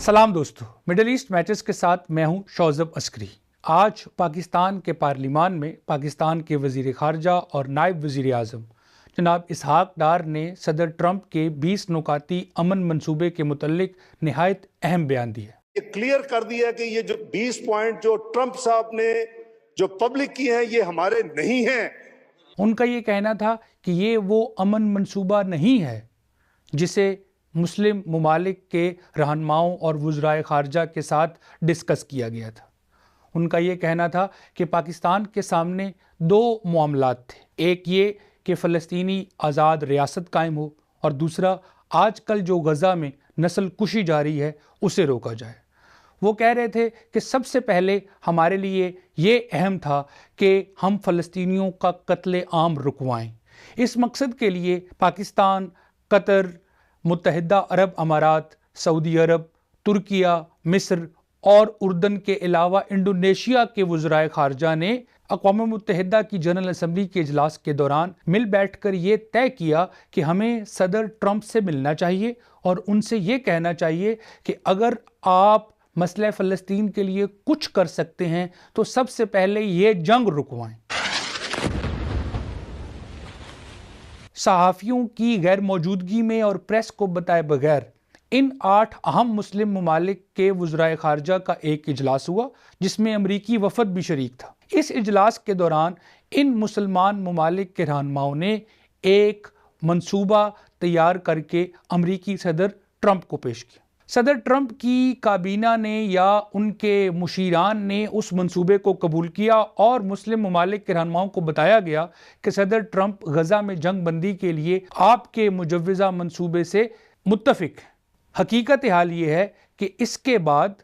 सलाम दोस्तों, middle east matches के साथ मैं हूं शौज़ब अस्करी। आज पाकिस्तान के पार्लिमान में पाकिस्तान के वज़ीर ख़ारजा और नायब वज़ीर आज़म जनाब इसहाक डार ने सदर ट्रंप के 20 नुकाती अमन मंसूबे के मुतल्लिक निहायत अहम बयान दिया। ये क्लियर कर दिया कि ये जो 20 पॉइंट जो ट्रंप साहब ने जो पब्लिक की हैं ये हमारे नहीं हैं। उनका ये कहना था कि ये वो अमन मंसूबा नहीं है जिसे मुस्लिम ममालिक के रहनुमाओं और वज़राए ख़ारजा के साथ डिस्कस किया गया था। उनका ये कहना था कि पाकिस्तान के सामने दो मामलात थे, एक ये कि फ़लस्तीनी आज़ाद रियासत कायम हो और दूसरा आजकल जो गज़ा में नस्ल कुशी जारी है उसे रोका जाए। वो कह रहे थे कि सबसे पहले हमारे लिए ये अहम था कि हम फ़लस्तीनियों का कत्ले आम रुकवाएं। इस मकसद के लिए पाकिस्तान, कतर, मुत्तहिदा अरब अमारात, सऊदी अरब, तुर्किया, मिस्र और उर्दन के अलावा इंडोनेशिया के वज़राए ख़ारजा ने अक़वाम मुत्तहिदा की जनरल असम्बली के इजलास के दौरान मिल बैठकर ये तय किया कि हमें सदर ट्रंप से मिलना चाहिए और उनसे ये कहना चाहिए कि अगर आप मसला फ़लस्तीन के लिए कुछ कर सकते हैं तो सबसे पहले ये जंग रुकवाएं। सहाफ़ियों की गैर मौजूदगी में और प्रेस को बताए बगैर इन 8 अहम मुस्लिम ममालिक के वज़राए ख़ारजा का एक इजलास हुआ जिसमें अमरीकी वफ़द भी शरीक था। इस इजलास के दौरान इन मुसलमान ममालिक के रहनुमाओं ने एक मंसूबा तैयार करके अमरीकी सदर ट्रंप को पेश किया। सदर ट्रंप की काबीना ने या उनके मुशीरान ने उस मंसूबे को कबूल किया और मुस्लिम ममालिक के रहनुमाओं को बताया गया कि सदर ट्रंप गज़ा में जंग बंदी के लिए आपके मुजव्वज़ा मंसूबे से मुत्तफ़िक है। हकीकत हाल ये है कि इसके बाद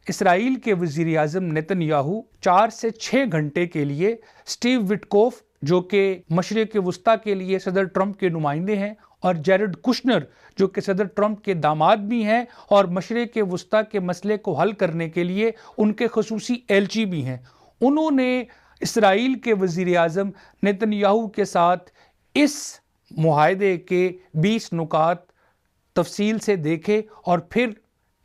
इसराइल के वज़ीर आज़म नेतन्याहू 4 से 6 घंटे के लिए स्टीव विटकोफ जो कि मशरिक़ वस्ता के लिए सदर ट्रंप के नुमाइंदे हैं और जेरेड कुशनर जो कि सदर ट्रंप के दामाद भी हैं और मशरिक़ वस्ता के मसले को हल करने के लिए उनके ख़ुसूसी एलची भी हैं, उन्होंने इसराइल के वज़ीर आज़म नेतन्याहू के साथ इस मुआहदे के 20 नुकात तफसील से देखे और फिर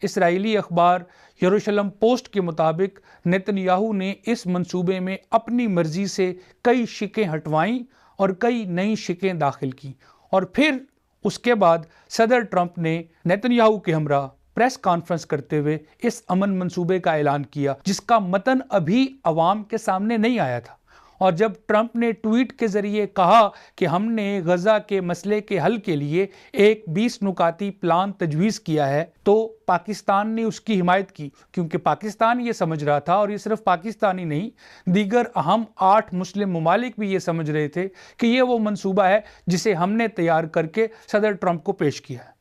इसराइली अखबार यरूशलेम पोस्ट के मुताबिक नेतन्याहू ने इस मंसूबे में अपनी मर्जी से कई शिकें हटवाईं और कई नई शिकें दाखिल की और फिर उसके बाद सदर ट्रंप ने नेतन्याहू के हमरा प्रेस कॉन्फ्रेंस करते हुए इस अमन मंसूबे का ऐलान किया जिसका मतन अभी अवाम के सामने नहीं आया था। और जब ट्रंप ने ट्वीट के ज़रिए कहा कि हमने गज़ा के मसले के हल के लिए एक 20 नुकाती प्लान तजवीज़ किया है तो पाकिस्तान ने उसकी हिमायत की, क्योंकि पाकिस्तान ये समझ रहा था और ये सिर्फ पाकिस्तानी नहीं दीगर अहम 8 मुस्लिम ममालिक भी ये समझ रहे थे कि ये वो मंसूबा है जिसे हमने तैयार करके सदर ट्रंप को पेश किया है।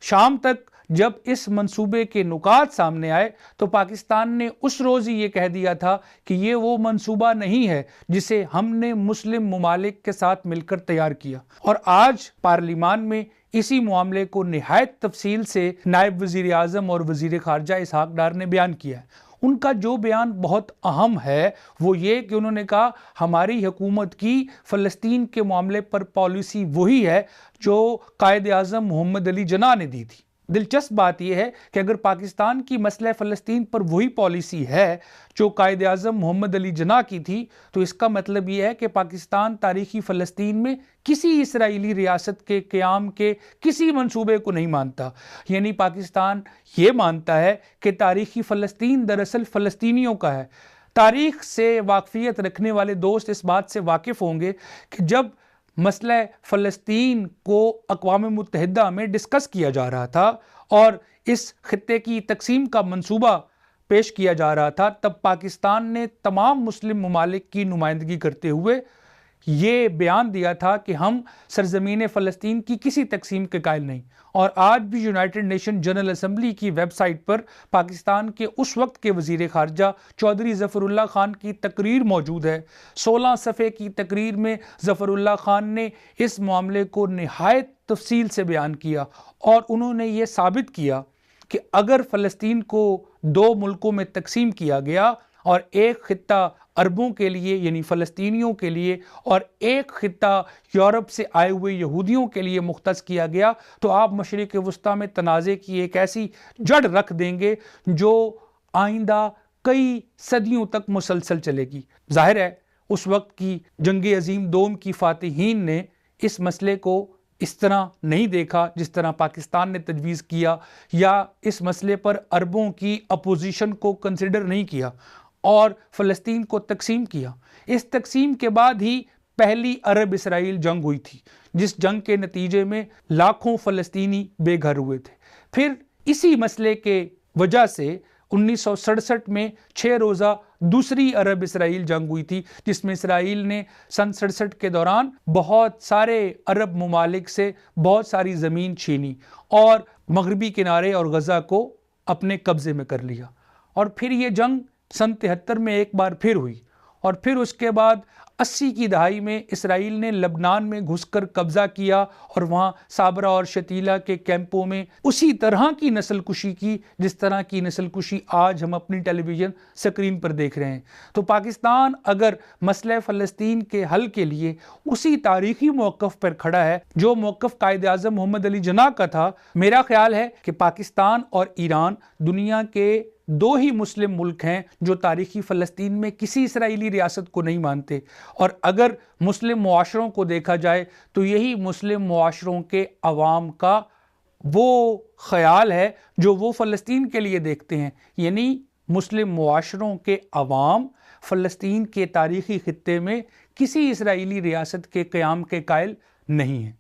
शाम तक जब इस मंसूबे के नुकात सामने आए तो पाकिस्तान ने उस रोज़ ही ये कह दिया था कि ये वो मंसूबा नहीं है जिसे हमने मुस्लिम ममालिक के साथ मिलकर तैयार किया। और आज पार्लिमान में इसी मामले को निहायत तफसील से नायब वज़ीर आज़म और वज़ीर ख़ारजा इसहाक डार ने बयान किया है। उनका जो बयान बहुत अहम है वो ये कि उन्होंने कहा हमारी हुकूमत की फ़लस्तीन के मामले पर पॉलिसी वही है जो कायद आज़म मोहम्मद अली जिन्ना ने दी थी। दिलचस्प बात यह है कि अगर पाकिस्तान की मसला फ़लस्तीन पर वही पॉलिसी है जो कायद आज़म मोहम्मद अली जिन्ना की थी तो इसका मतलब यह है कि पाकिस्तान तारीख़ी फ़लस्तीन में किसी इसराइली रियासत के क़याम के किसी मंसूबे को नहीं मानता। यानी पाकिस्तान ये मानता है कि तारीख़ी फ़लस्तीन दरअसल फ़लस्तीनियों का है। तारीख़ से वाकफ़ियत रखने वाले दोस्त इस बात से वाकिफ़ होंगे कि जब मसला फ़लस्तीन को अक़वाम मुत्तहिदा में डिस्कस किया जा रहा था और इस खित्ते की तकसीम का मंसूबा पेश किया जा रहा था तब पाकिस्तान ने तमाम मुस्लिम ममालिक की नुमाइंदगी करते हुए ये बयान दिया था कि हम सरज़मीन फ़लस्तीन की किसी तकसीम के कायल नहीं। और आज भी यूनाइटेड नेशन जनरल असम्बली की वेबसाइट पर पाकिस्तान के उस वक्त के वज़ीर ख़ारजा चौधरी ज़फ़रुल्लाह ख़ान की तकरीर मौजूद है। 16 सफ़े की तकरीर में ज़फ़रुल्लाह ख़ान ने इस मामले को निहायत तफसील से बयान किया और उन्होंने ये साबित किया कि अगर फ़लस्तीन को 2 मुल्कों में तकसीम किया गया और एक खित्ता عربوں کے لیے یعنی فلسطینیوں کے لیے اور ایک خطہ یورپ سے آئے ہوئے یہودیوں کے لیے مختص کیا گیا تو آپ مشرق وسطیٰ میں تنازع کی ایک ایسی جڑ رکھ دیں گے جو آئندہ کئی صدیوں تک مسلسل چلے گی۔ ظاہر ہے اس وقت کی جنگ عظیم دوم کی فاتحین نے اس مسئلے کو اس طرح نہیں دیکھا جس طرح پاکستان نے تجویز کیا، یا اس مسئلے پر عربوں کی اپوزیشن کو کنسیڈر نہیں کیا اور فلسطین کو تقسیم کیا۔ اس تقسیم کے بعد ہی پہلی عرب اسرائیل جنگ ہوئی تھی، جس جنگ کے نتیجے میں لاکھوں فلسطینی بے گھر ہوئے تھے۔ پھر اسی مسئلے کے وجہ سے 1967 میں 6 روزہ دوسری عرب اسرائیل جنگ ہوئی تھی، جس میں اسرائیل نے سن 67 کے دوران بہت سارے عرب ممالک سے بہت ساری زمین چھینی اور مغربی کنارے اور غزہ کو اپنے قبضے میں کر لیا۔ اور پھر یہ جنگ سن 73 میں ایک بار پھر ہوئی، اور پھر اس کے بعد 80 کی دہائی میں اسرائیل نے لبنان میں گھس کر قبضہ کیا اور وہاں صابرہ اور شتیلہ کے کیمپوں میں اسی طرح کی نسل کشی کی جس طرح کی نسل کشی آج ہم اپنی ٹیلی ویژن سکرین پر دیکھ رہے ہیں۔ تو پاکستان اگر مسئلہ فلسطین کے حل کے لیے اسی تاریخی موقف پر کھڑا ہے جو موقف قائد اعظم محمد علی جناح کا تھا، میرا خیال ہے کہ پاکستان اور ایران دنیا کے 2 ہی مسلم ملک ہیں جو تاریخی فلسطین میں کسی اسرائیلی ریاست کو نہیں مانتے، اور اگر مسلم معاشروں کو دیکھا جائے تو یہی مسلم معاشروں کے عوام کا وہ خیال ہے جو وہ فلسطین کے لیے دیکھتے ہیں، یعنی مسلم معاشروں کے عوام فلسطین کے تاریخی خطے میں کسی اسرائیلی ریاست کے قیام کے قائل نہیں ہیں۔